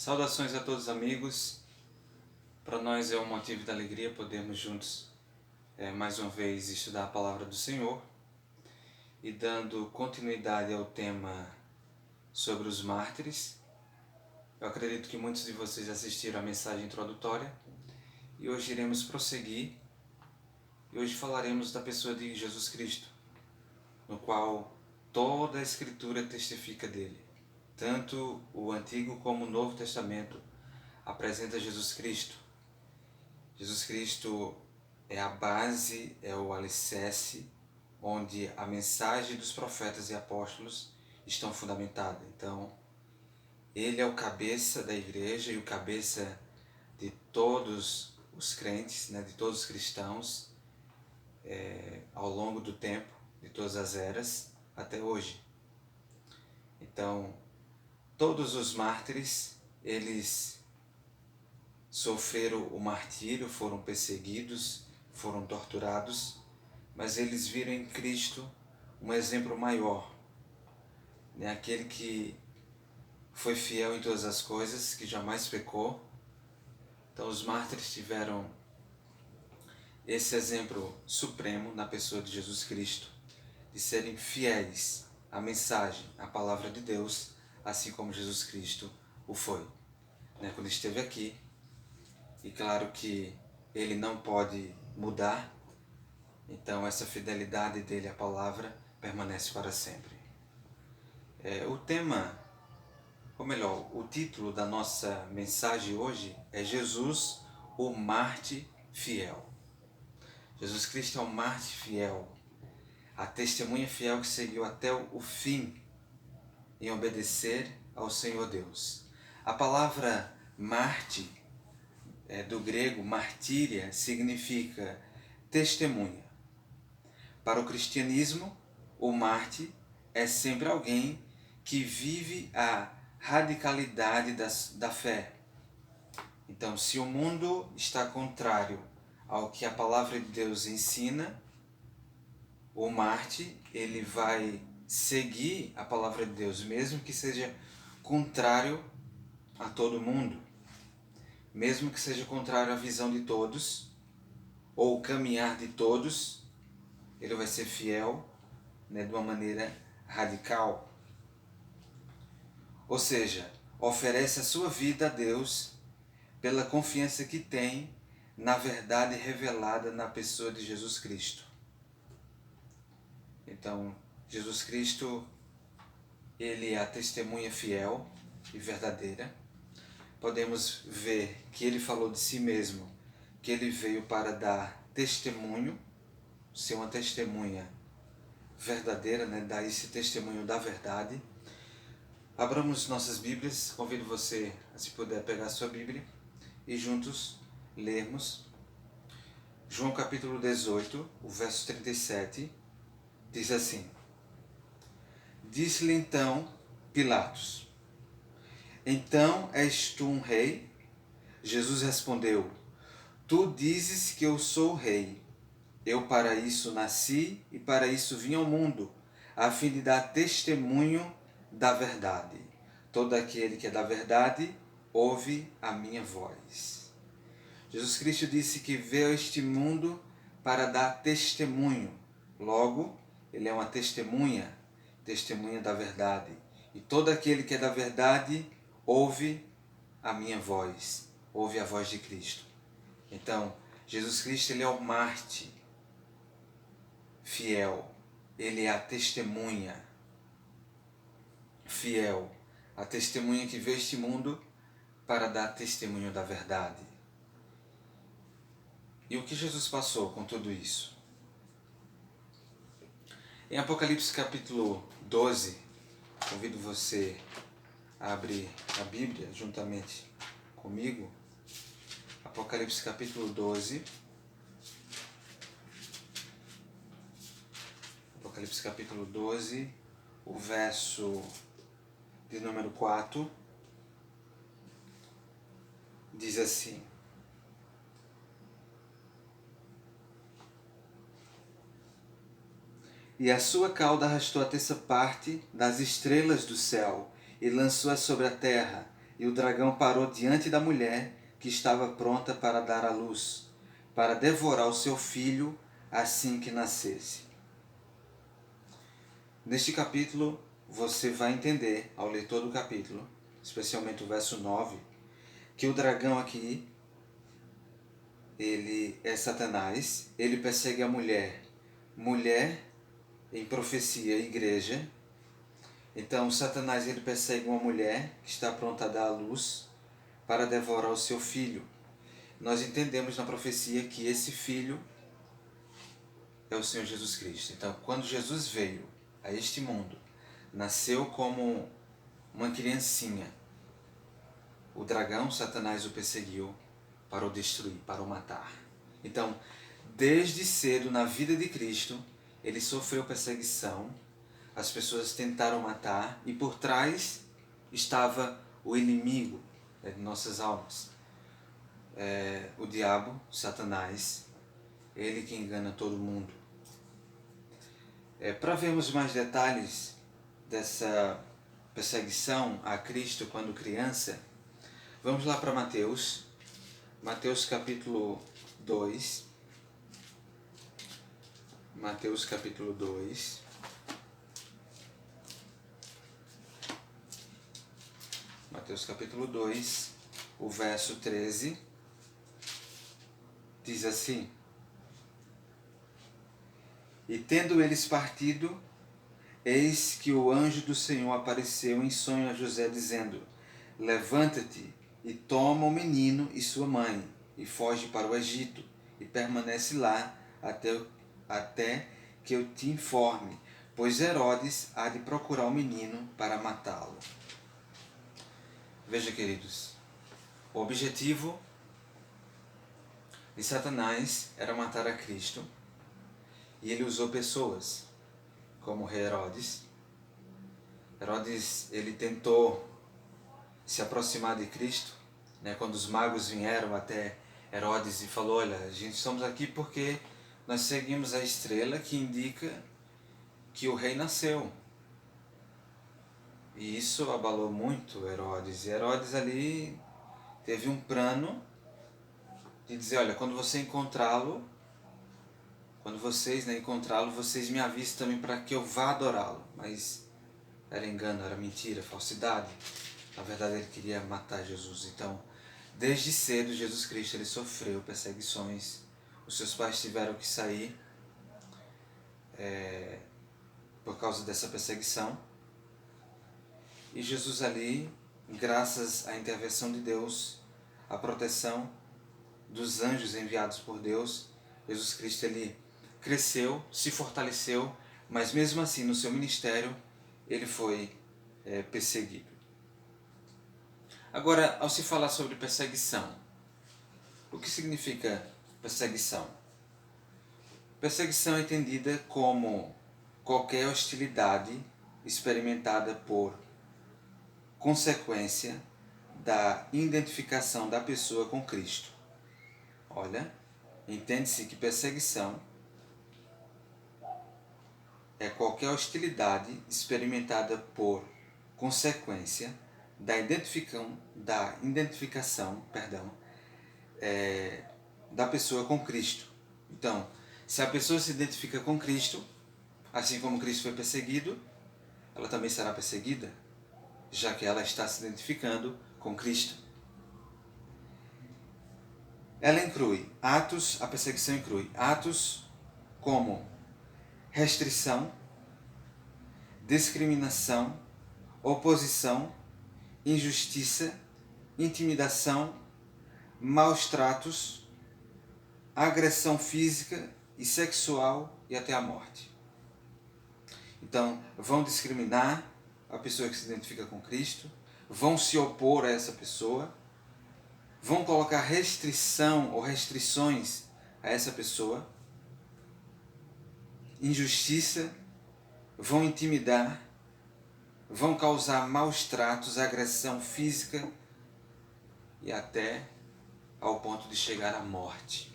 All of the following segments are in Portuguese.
Saudações a todos amigos. Para nós é um motivo de alegria podermos juntos mais uma vez estudar a palavra do Senhor e dando continuidade ao tema sobre os mártires. Eu acredito que muitos de vocês assistiram a mensagem introdutória e hoje iremos prosseguir e hoje falaremos da pessoa de Jesus Cristo, no qual toda a Escritura testifica dele. Tanto o Antigo como o Novo Testamento apresenta Jesus Cristo. Jesus Cristo é a base, é o alicerce onde a mensagem dos profetas e apóstolos estão fundamentadas. Então, ele é o cabeça da igreja e o cabeça de todos os crentes, de todos os cristãos, ao longo do tempo, de todas as eras, até hoje. Então, todos os mártires, eles sofreram o martírio, foram perseguidos, foram torturados, mas eles viram em Cristo um exemplo maior, aquele que foi fiel em todas as coisas, que jamais pecou. Então os mártires tiveram esse exemplo supremo na pessoa de Jesus Cristo, de serem fiéis à mensagem, à palavra de Deus, assim como Jesus Cristo o foi. Quando esteve aqui, e claro que ele não pode mudar, então essa fidelidade dele à palavra permanece para sempre. O tema, ou melhor, o título da nossa mensagem hoje é Jesus, o Mártir Fiel. Jesus Cristo é o Mártir Fiel, a testemunha fiel que seguiu até o fim em obedecer ao Senhor Deus. A palavra mártir, do grego martíria, significa testemunha. Para o cristianismo, o mártir é sempre alguém que vive a radicalidade da fé. Então, se o mundo está contrário ao que a palavra de Deus ensina, o mártir ele vai seguir a palavra de Deus, mesmo que seja contrário a todo mundo, mesmo que seja contrário à visão de todos, ou o caminhar de todos, ele vai ser fiel, de uma maneira radical. Ou seja, oferece a sua vida a Deus pela confiança que tem na verdade revelada na pessoa de Jesus Cristo. Então, Jesus Cristo, ele é a testemunha fiel e verdadeira. Podemos ver que ele falou de si mesmo, que ele veio para dar testemunho, ser uma testemunha verdadeira, dar esse testemunho da verdade. Abramos nossas Bíblias, convido você, se puder, pegar a sua Bíblia e juntos lermos João capítulo 18, o verso 37, diz assim: Disse-lhe então Pilatos: Então és tu um rei? Jesus respondeu: Tu dizes que eu sou rei. Eu para isso nasci e para isso vim ao mundo, a fim de dar testemunho da verdade. Todo aquele que é da verdade ouve a minha voz. Jesus Cristo disse que veio a este mundo para dar testemunho. Logo, ele é uma testemunha da verdade. E todo aquele que é da verdade ouve a minha voz, ouve a voz de Cristo. Então, Jesus Cristo ele é o mártir fiel, ele é a testemunha fiel, a testemunha que veio a este mundo para dar testemunho da verdade. E o que Jesus passou com tudo isso? Em Apocalipse capítulo 12, convido você a abrir a Bíblia juntamente comigo. Apocalipse capítulo 12. Apocalipse capítulo 12, o verso de número 4, diz assim: E a sua cauda arrastou a terça parte das estrelas do céu e lançou-as sobre a terra. E o dragão parou diante da mulher que estava pronta para dar à luz, para devorar o seu filho assim que nascesse. Neste capítulo, você vai entender, ao ler todo o capítulo, especialmente o verso 9, que o dragão aqui, ele é Satanás, ele persegue a mulher. Mulher, em profecia, igreja. Então, Satanás ele persegue uma mulher que está pronta a dar à luz para devorar o seu filho. Nós entendemos na profecia que esse filho é o Senhor Jesus Cristo. Então, quando Jesus veio a este mundo, nasceu como uma criancinha, o dragão, Satanás, o perseguiu para o destruir, para o matar. Então, desde cedo na vida de Cristo, ele sofreu perseguição, as pessoas tentaram matar e por trás estava o inimigo de nossas almas. O diabo, Satanás, ele que engana todo mundo. Para vermos mais detalhes dessa perseguição a Cristo quando criança, vamos lá para Mateus capítulo 2. Mateus capítulo 2. Mateus capítulo 2, o verso 13, diz assim: E tendo eles partido, eis que o anjo do Senhor apareceu em sonho a José, dizendo: Levanta-te e toma o menino e sua mãe, e foge para o Egito, e permanece lá até que eu te informe, pois Herodes há de procurar o menino para matá-lo. Veja, queridos, o objetivo de Satanás era matar a Cristo, e ele usou pessoas como o rei Herodes. Herodes, ele tentou se aproximar de Cristo, né? Quando os magos vieram até Herodes e falou: olha, a gente estamos aqui porque nós seguimos a estrela que indica que o rei nasceu. E isso abalou muito Herodes. E Herodes ali teve um plano de dizer: olha, quando você encontrá-lo, quando vocês encontrá-lo, vocês me avisem também para que eu vá adorá-lo. Mas era engano, era mentira, falsidade. Na verdade, ele queria matar Jesus. Então, desde cedo, Jesus Cristo ele sofreu perseguições. Os seus pais tiveram que sair por causa dessa perseguição. E Jesus ali, graças à intervenção de Deus, à proteção dos anjos enviados por Deus, Jesus Cristo ele cresceu, se fortaleceu, mas mesmo assim no seu ministério ele foi perseguido. Agora, ao se falar sobre perseguição, o que significa perseguição? Perseguição é entendida como qualquer hostilidade experimentada por consequência da identificação da pessoa com Cristo. Olha, entende-se que perseguição é qualquer hostilidade experimentada por consequência da identificação da pessoa com Cristo. Então, se a pessoa se identifica com Cristo, assim como Cristo foi perseguido, ela também será perseguida, já que ela está se identificando com Cristo. Ela inclui atos, a perseguição inclui atos como restrição, discriminação, oposição, injustiça, intimidação, maus tratos, agressão física e sexual e até a morte. Então, vão discriminar a pessoa que se identifica com Cristo, vão se opor a essa pessoa, vão colocar restrição ou restrições a essa pessoa, injustiça, vão intimidar, vão causar maus tratos, agressão física e até ao ponto de chegar à morte.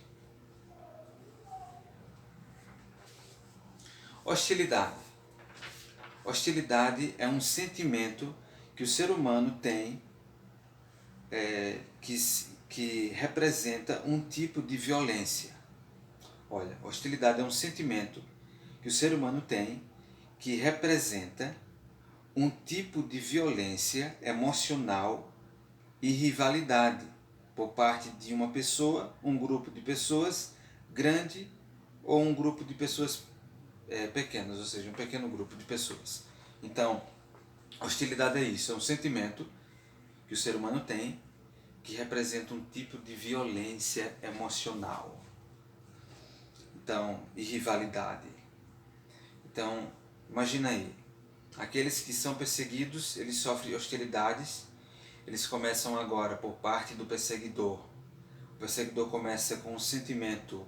Hostilidade. Hostilidade é um sentimento que o ser humano tem que representa um tipo de violência. Olha, hostilidade é um sentimento que o ser humano tem que representa um tipo de violência emocional e rivalidade por parte de uma pessoa, um grupo de pessoas grande ou um grupo de pessoas pequenas, ou seja, um pequeno grupo de pessoas. Então, hostilidade é isso, é um sentimento que o ser humano tem que representa um tipo de violência emocional. Então, e rivalidade. Então, imagina aí, aqueles que são perseguidos, eles sofrem hostilidades, eles começam agora por parte do perseguidor. O perseguidor começa com um sentimento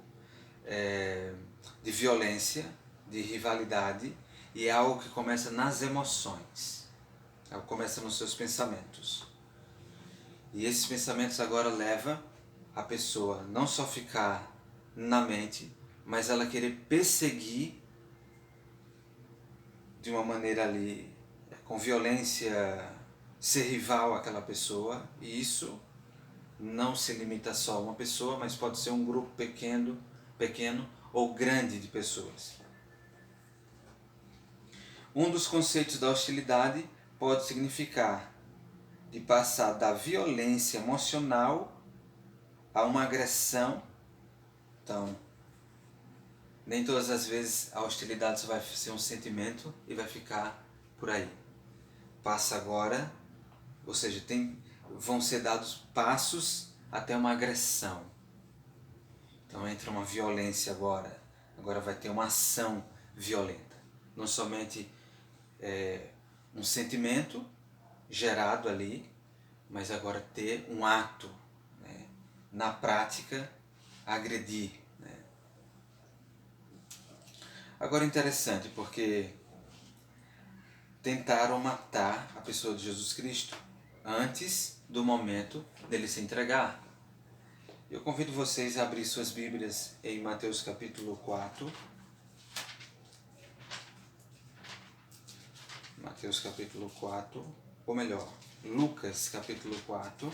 de violência, de rivalidade, e é algo que começa nas emoções, é algo que começa nos seus pensamentos. E esses pensamentos agora levam a pessoa não só ficar na mente, mas ela querer perseguir de uma maneira ali, com violência, ser rival àquela pessoa. E isso não se limita só a uma pessoa, mas pode ser um grupo pequeno ou grande de pessoas. Um dos conceitos da hostilidade pode significar de passar da violência emocional a uma agressão. Então, nem todas as vezes a hostilidade só vai ser um sentimento e vai ficar por aí. Passa agora, ou seja, vão ser dados passos até uma agressão. Então entra uma violência agora vai ter uma ação violenta. Não somente um sentimento gerado ali, mas agora ter um ato, né? Na prática, agredir. Né? Agora interessante, porque tentaram matar a pessoa de Jesus Cristo antes do momento dele se entregar. Eu convido vocês a abrir suas Bíblias em Mateus capítulo 4. Mateus capítulo 4, ou melhor, Lucas capítulo 4.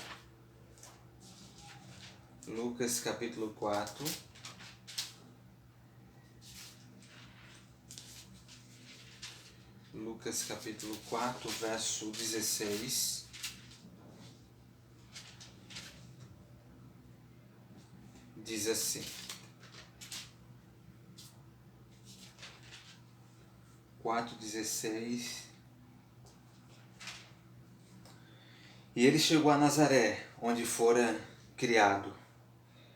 Lucas capítulo 4. Lucas capítulo 4, verso 16. Diz assim: 4:16. E ele chegou a Nazaré, onde fora criado.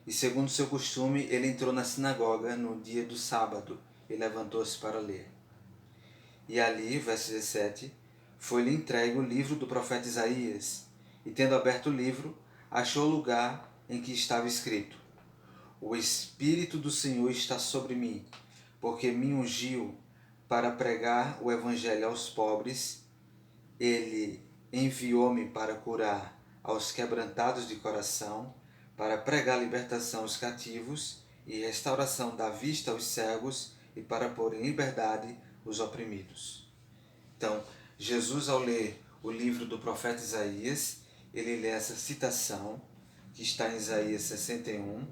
E segundo seu costume, ele entrou na sinagoga no dia do sábado e levantou-se para ler. E ali, verso 17, foi-lhe entregue o livro do profeta Isaías. E tendo aberto o livro, achou o lugar em que estava escrito: O Espírito do Senhor está sobre mim, porque me ungiu para pregar o evangelho aos pobres. Ele enviou-me para curar aos quebrantados de coração, para pregar libertação aos cativos e restauração da vista aos cegos e para pôr em liberdade os oprimidos. Então, Jesus, ao ler o livro do profeta Isaías, ele lê essa citação que está em Isaías 61,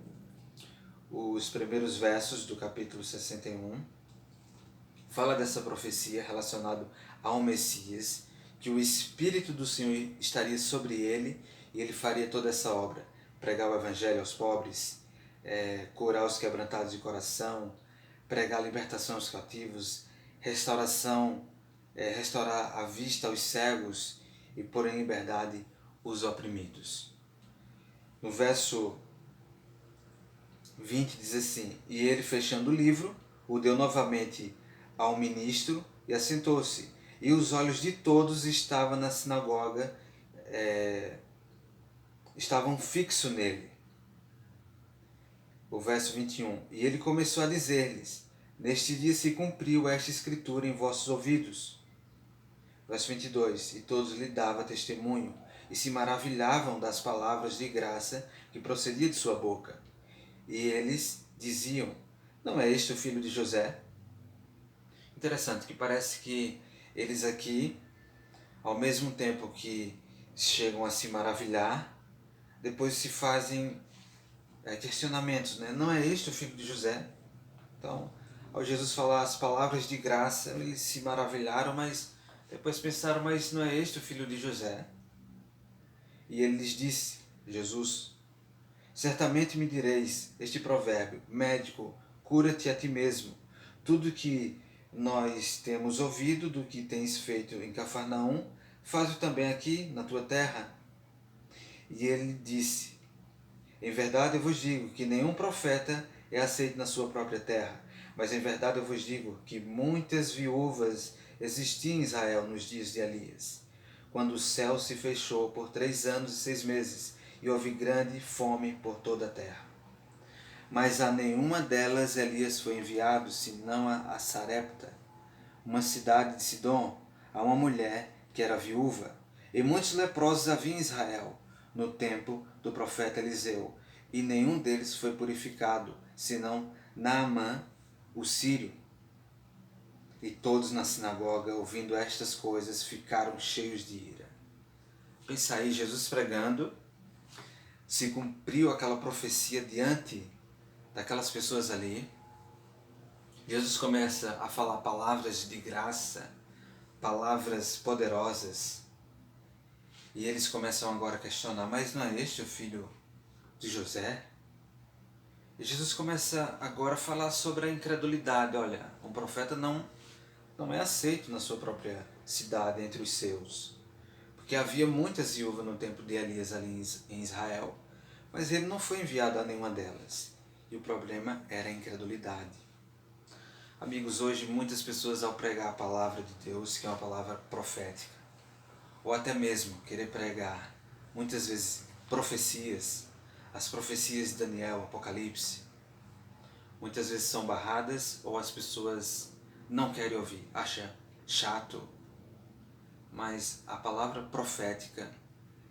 os primeiros versos do capítulo 61, fala dessa profecia relacionada ao Messias, que o Espírito do Senhor estaria sobre ele e ele faria toda essa obra, pregar o evangelho aos pobres, curar os quebrantados de coração, pregar a libertação aos cativos, restaurar a vista aos cegos e pôr em liberdade os oprimidos. No verso 20 diz assim: E ele, fechando o livro, o deu novamente ao ministro e assentou-se. E os olhos de todos estavam na sinagoga, estavam fixos nele. O verso 21. E ele começou a dizer-lhes: Neste dia se cumpriu esta escritura em vossos ouvidos. Verso 22. E todos lhe davam testemunho e se maravilhavam das palavras de graça que procedia de sua boca. E eles diziam: Não é este o filho de José? Interessante que parece que eles aqui, ao mesmo tempo que chegam a se maravilhar, depois se fazem questionamentos, né? Não é este o filho de José? Então, ao Jesus falar as palavras de graça, eles se maravilharam, mas depois pensaram, mas não é este o filho de José? E ele lhes disse, Jesus, certamente me direis este provérbio, médico, cura-te a ti mesmo. Tudo que nós temos ouvido do que tens feito em Cafarnaum, faz-o também aqui na tua terra. E ele disse, em verdade eu vos digo que nenhum profeta é aceito na sua própria terra. Mas em verdade eu vos digo que muitas viúvas existiam em Israel nos dias de Elias, quando o céu se fechou por 3 anos e 6 meses, e houve grande fome por toda a terra. Mas a nenhuma delas Elias foi enviado, senão a Sarepta, uma cidade de Sidom, a uma mulher que era viúva. E muitos leprosos havia em Israel, no tempo do profeta Eliseu, e nenhum deles foi purificado, senão Naamã, o sírio. E todos na sinagoga, ouvindo estas coisas, ficaram cheios de ira. Pensa aí, Jesus pregando, se cumpriu aquela profecia diante daquelas pessoas ali. Jesus começa a falar palavras de graça, palavras poderosas. E eles começam agora a questionar, mas não é este o filho de José? E Jesus começa agora a falar sobre a incredulidade. Olha, um profeta não é aceito na sua própria cidade, entre os seus. Porque havia muitas viúvas no tempo de Elias ali em Israel. Mas ele não foi enviado a nenhuma delas. E o problema era a incredulidade. Amigos, hoje muitas pessoas ao pregar a palavra de Deus, que é uma palavra profética, ou até mesmo querer pregar, muitas vezes, profecias, as profecias de Daniel, Apocalipse, muitas vezes são barradas ou as pessoas não querem ouvir, acham chato. Mas a palavra profética,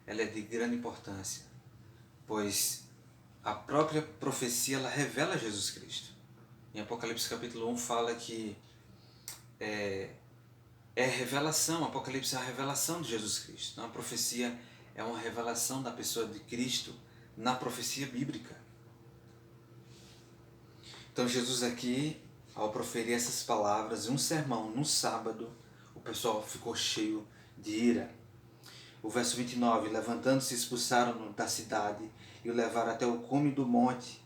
ela é de grande importância, pois a própria profecia, ela revela Jesus Cristo. Em Apocalipse capítulo 1 fala que é revelação, Apocalipse é a revelação de Jesus Cristo. Então a profecia é uma revelação da pessoa de Cristo na profecia bíblica. Então Jesus aqui, ao proferir essas palavras, em um sermão, no sábado, o pessoal ficou cheio de ira. O verso 29, levantando-se, expulsaram-no da cidade e o levaram até o cume do monte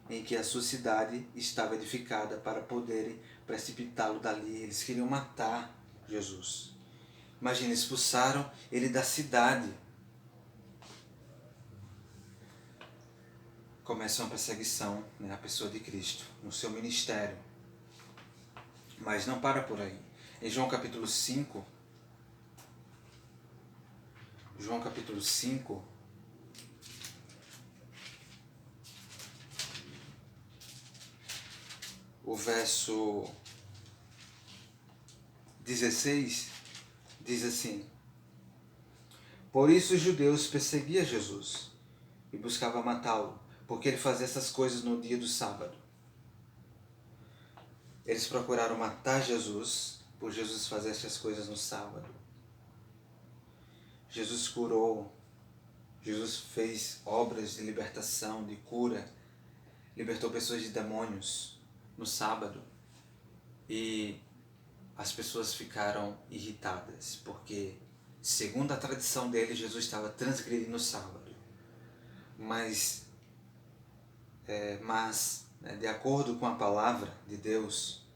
em que a sua cidade estava edificada, para poderem precipitá-lo dali. Eles queriam matar Jesus. Imagina, expulsaram ele da cidade. Começa uma perseguição, né, a pessoa de Cristo, no seu ministério. Mas não para por aí. Em João capítulo 5, o verso 16 diz assim: por isso os judeus perseguiam Jesus e buscavam matá-lo, porque ele fazia essas coisas no dia do sábado. Eles procuraram matar Jesus por Jesus fazer essas coisas no sábado. Jesus curou, Jesus fez obras de libertação, de cura, libertou pessoas de demônios no sábado. E as pessoas ficaram irritadas, porque, segundo a tradição deles, Jesus estava transgredindo o sábado. Mas de acordo com a palavra de Deus,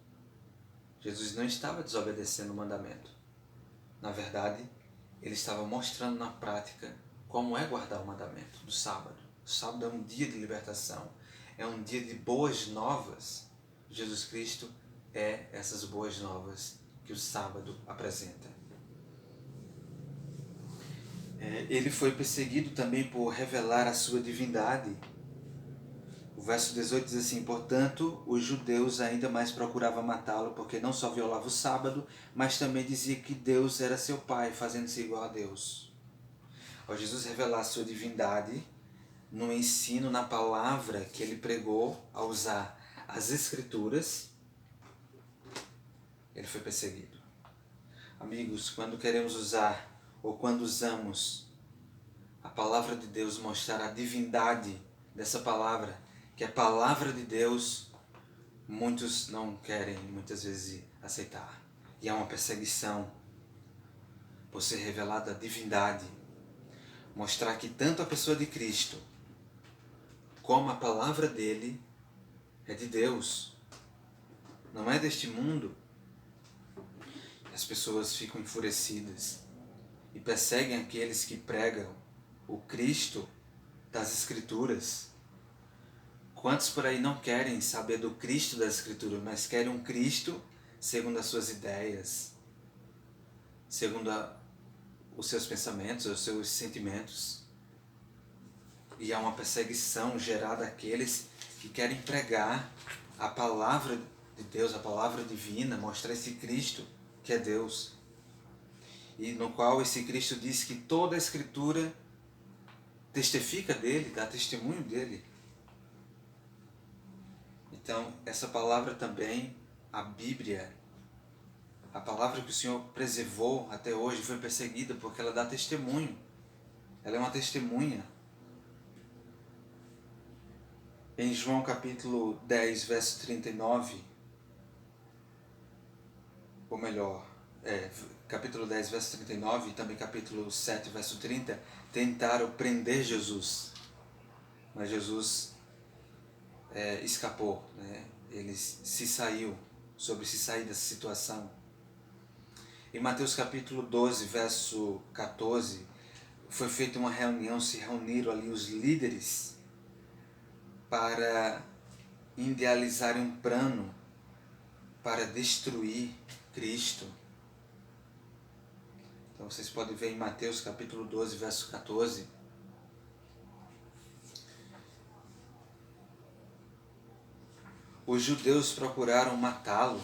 Jesus não estava desobedecendo o mandamento. Na verdade, ele estava mostrando na prática como é guardar o mandamento do sábado. O sábado é um dia de libertação, é um dia de boas novas. Jesus Cristo é essas boas novas que o sábado apresenta. Ele foi perseguido também por revelar a sua divindade. O verso 18 diz assim: portanto, os judeus ainda mais procuravam matá-lo, porque não só violava o sábado, mas também dizia que Deus era seu pai, fazendo-se igual a Deus. Ao Jesus revelar a sua divindade, no ensino, na palavra que ele pregou, a usar as Escrituras, ele foi perseguido. Amigos, quando queremos usar, ou quando usamos a palavra de Deus, mostrar a divindade dessa palavra, que é a palavra de Deus, muitos não querem muitas vezes aceitar. E há uma perseguição por ser revelada a divindade. Mostrar que tanto a pessoa de Cristo como a palavra dele é de Deus, não é deste mundo. As pessoas ficam enfurecidas e perseguem aqueles que pregam o Cristo das Escrituras. Quantos por aí não querem saber do Cristo das Escrituras, mas querem um Cristo segundo as suas ideias, segundo os seus pensamentos, os seus sentimentos? E há uma perseguição gerada àqueles que querem pregar a palavra de Deus, a palavra divina, mostrar esse Cristo que é Deus. E no qual esse Cristo diz que toda a Escritura testifica dele, dá testemunho dele. Então, essa palavra também, a Bíblia, a palavra que o Senhor preservou até hoje, foi perseguida porque ela dá testemunho. Ela é uma testemunha. Em João capítulo 10, verso 39, ou melhor, capítulo 10, verso 39 e também capítulo 7, verso 30, tentaram prender Jesus. Mas Jesus escapou, né? Ele se sair dessa situação. Em Mateus capítulo 12, verso 14, foi feita uma reunião, se reuniram ali os líderes para idealizarem um plano para destruir Cristo. Então vocês podem ver em Mateus capítulo 12, verso 14. Os judeus procuraram matá-lo.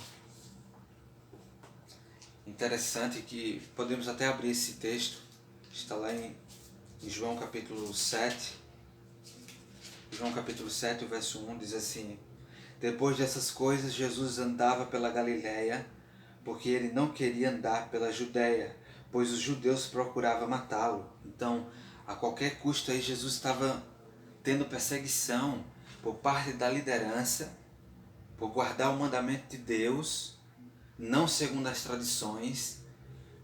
Interessante que podemos até abrir esse texto. Está lá em João capítulo 7. João capítulo 7, o verso 1 diz assim: Depois dessas coisas, Jesus andava pela Galiléia, porque ele não queria andar pela Judéia, pois os judeus procuravam matá-lo. Então, a qualquer custo aí, Jesus estava tendo perseguição por parte da liderança, por guardar o mandamento de Deus, não segundo as tradições,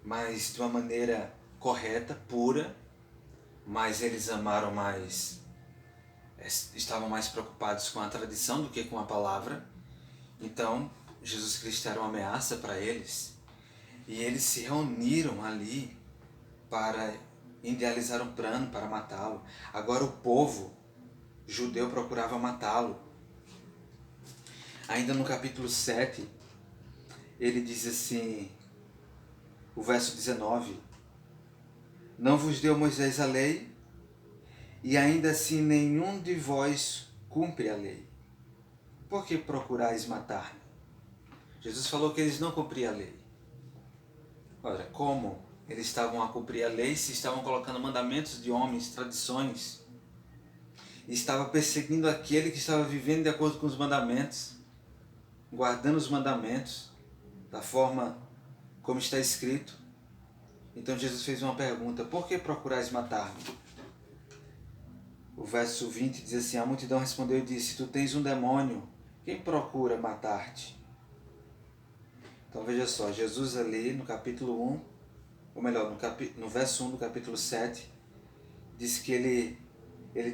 mas de uma maneira correta, pura. Mas eles amaram mais, estavam mais preocupados com a tradição do que com a palavra. Então, Jesus Cristo era uma ameaça para eles. E eles se reuniram ali para idealizar um plano para matá-lo. Agora o povo judeu procurava matá-lo. Ainda no capítulo 7, ele diz assim, o verso 19: Não vos deu Moisés a lei, e ainda assim nenhum de vós cumpre a lei. Por que procurais matar-me? Jesus falou que eles não cumpriam a lei. Ora, como eles estavam a cumprir a lei se estavam colocando mandamentos de homens, tradições, e estava perseguindo aquele que estava vivendo de acordo com os mandamentos, guardando os mandamentos da forma como está escrito? Então Jesus fez uma pergunta: por que procurais matar-me? O verso 20 diz assim: a multidão respondeu e disse: tu tens um demônio, quem procura matar-te? Então veja só, Jesus ali no capítulo 1, ou melhor, no verso 1 do capítulo 7, diz que ele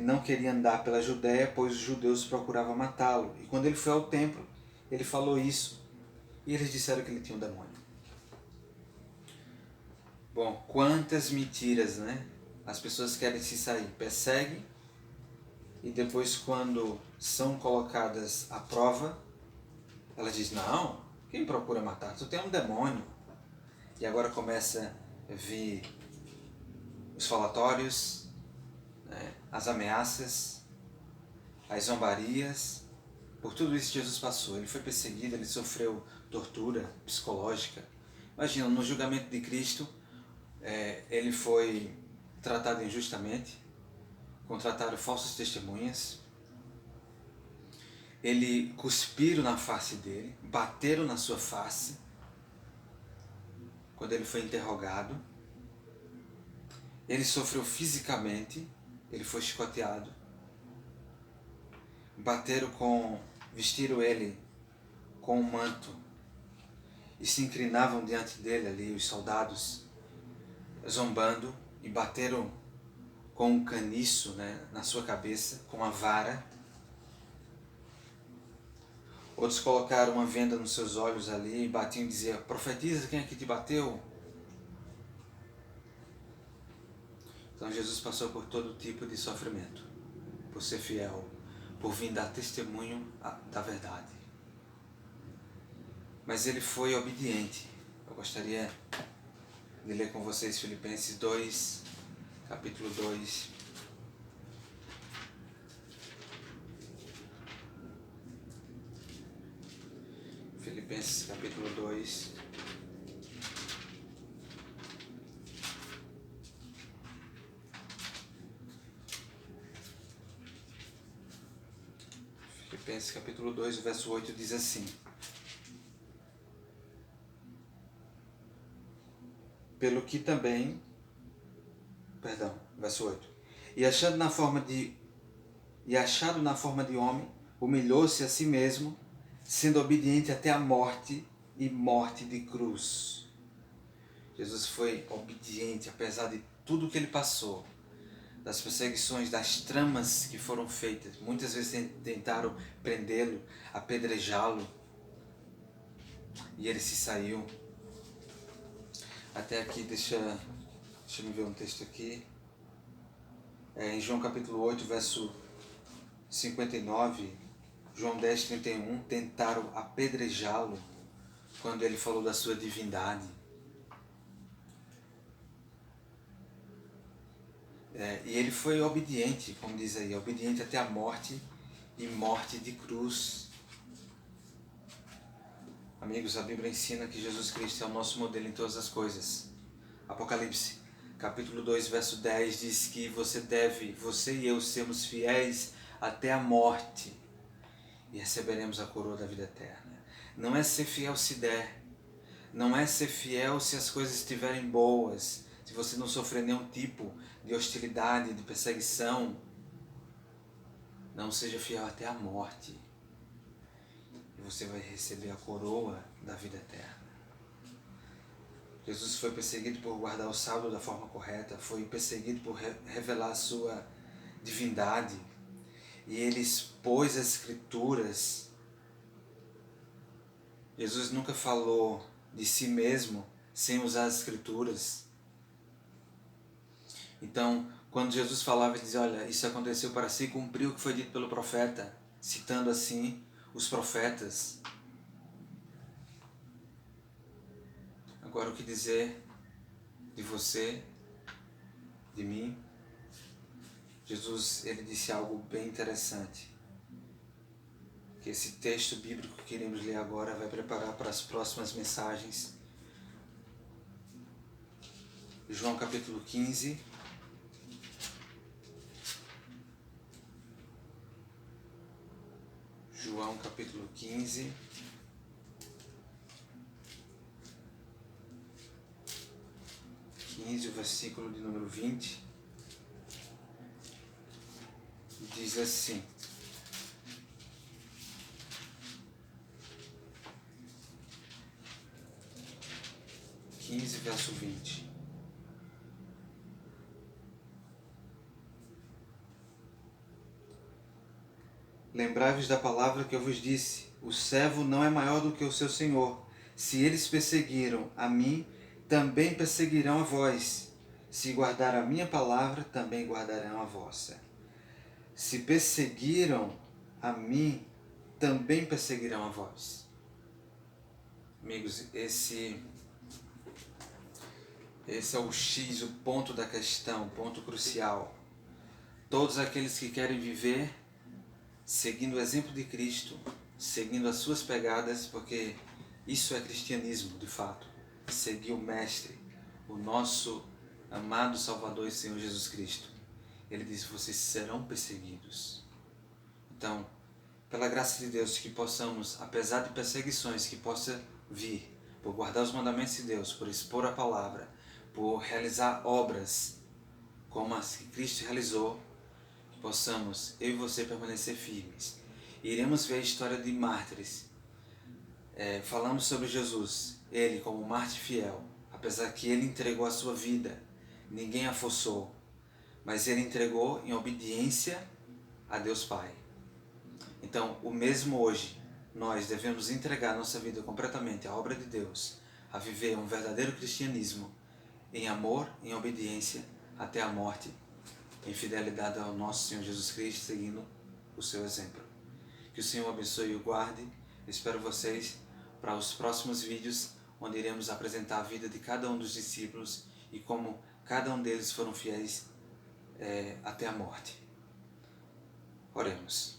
não queria andar pela Judéia, pois os judeus procuravam matá-lo. E quando ele foi ao templo, ele falou isso. E eles disseram que ele tinha um demônio. Bom, quantas mentiras, né? As pessoas querem se sair, perseguem, e depois quando são colocadas à prova, elas dizem: não, quem procura matar? Tu tem um demônio. E agora começa a vir os falatórios, né? As ameaças, as zombarias. Por tudo isso Jesus passou. Ele foi perseguido, ele sofreu tortura psicológica. Imagina, no julgamento de Cristo, ele foi tratado injustamente, contrataram falsas testemunhas, ele cuspiram na face dele, bateram na sua face quando ele foi interrogado. Ele sofreu fisicamente, ele foi chicoteado, vestiram ele com um manto e se inclinavam diante dele ali, os soldados, zombando, e bateram com um caniço, né, na sua cabeça, com uma vara. Outros colocaram uma venda nos seus olhos ali e batiam e diziam: profetiza, quem é que te bateu? Então Jesus passou por todo tipo de sofrimento, por ser fiel, por vir dar testemunho da verdade. Mas ele foi obediente. Eu gostaria de ler com vocês Filipenses 2, capítulo 2. Filipenses capítulo 2. Filipenses capítulo 2, o verso 8 diz assim: pelo que também, verso 8, achado na forma de homem, humilhou-se a si mesmo, sendo obediente até a morte e morte de cruz. Jesus foi obediente, apesar de tudo que ele passou, das perseguições, das tramas que foram feitas. Muitas vezes tentaram prendê-lo, apedrejá-lo, e ele se saiu. Até aqui, deixa eu ver um texto aqui. Em João capítulo 8, verso 59, João 10, 31, tentaram apedrejá-lo quando ele falou da sua divindade. E ele foi obediente, como diz aí, obediente até a morte e morte de cruz. Amigos, a Bíblia ensina que Jesus Cristo é o nosso modelo em todas as coisas. Apocalipse, capítulo 2, verso 10, diz que você e eu, sermos fiéis até a morte e receberemos a coroa da vida eterna. Não é ser fiel se der, não é ser fiel se as coisas estiverem boas, se você não sofrer nenhum tipo de hostilidade, de perseguição. Não, seja fiel até a morte e você vai receber a coroa da vida eterna. Jesus foi perseguido por guardar o sábado da forma correta, foi perseguido por revelar a sua divindade, e ele expôs as Escrituras. Jesus nunca falou de si mesmo sem usar as Escrituras. Então, quando Jesus falava, ele dizia: olha, isso aconteceu para se cumprir o que foi dito pelo profeta, citando assim os profetas. Agora, o que dizer de você, de mim? Jesus, ele disse algo bem interessante, que esse texto bíblico que iremos ler agora vai preparar para as próximas mensagens. João capítulo 15. João capítulo 15. O versículo de número 20. Diz assim: verso 20. Lembrai-vos da palavra que eu vos disse: o servo não é maior do que o seu senhor. Se eles perseguiram a mim, também perseguirão a vós. Se guardar a minha palavra, também guardarão a vossa. Se perseguiram a mim, também perseguirão a vós. Amigos, esse é o X, o ponto da questão, o ponto crucial. Todos aqueles que querem viver seguindo o exemplo de Cristo, seguindo as suas pegadas, porque isso é cristianismo, de fato. Seguir o Mestre, o nosso amado Salvador e Senhor Jesus Cristo. Ele diz: vocês serão perseguidos. Então, pela graça de Deus, que possamos, apesar de perseguições que possa vir, por guardar os mandamentos de Deus, por expor a palavra, por realizar obras como as que Cristo realizou, que possamos, eu e você, permanecer firmes. E iremos ver a história de mártires. Falamos sobre Jesus, ele como mártir fiel, apesar que ele entregou a sua vida, ninguém a forçou, mas ele entregou em obediência a Deus Pai. Então, o mesmo hoje, nós devemos entregar nossa vida completamente à obra de Deus, a viver um verdadeiro cristianismo, em amor, em obediência, até a morte, em fidelidade ao nosso Senhor Jesus Cristo, seguindo o seu exemplo. Que o Senhor abençoe e o guarde. Espero vocês para os próximos vídeos, onde iremos apresentar a vida de cada um dos discípulos e como cada um deles foram fiéis até a morte. Oremos.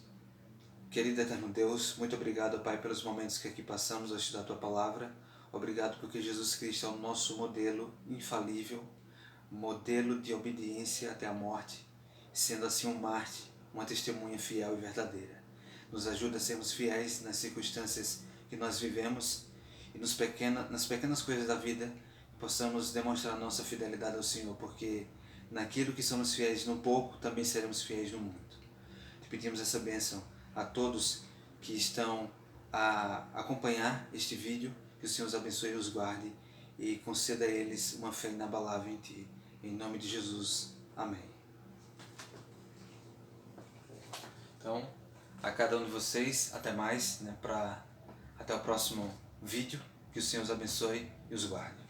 Querido eterno Deus, muito obrigado, Pai, pelos momentos que aqui passamos a estudar a Tua Palavra. Obrigado porque Jesus Cristo é o nosso modelo infalível, modelo de obediência até a morte, sendo assim um mártir, uma testemunha fiel e verdadeira. Nos ajuda a sermos fiéis nas circunstâncias que nós vivemos e nas pequenas coisas da vida possamos demonstrar nossa fidelidade ao Senhor, porque naquilo que somos fiéis no pouco, também seremos fiéis no muito. Te pedimos essa bênção a todos que estão a acompanhar este vídeo, que o Senhor os abençoe e os guarde e conceda a eles uma fé inabalável em Ti. Em nome de Jesus. Amém. Então, a cada um de vocês, até mais, até o próximo vídeo. Que o Senhor os abençoe e os guarde.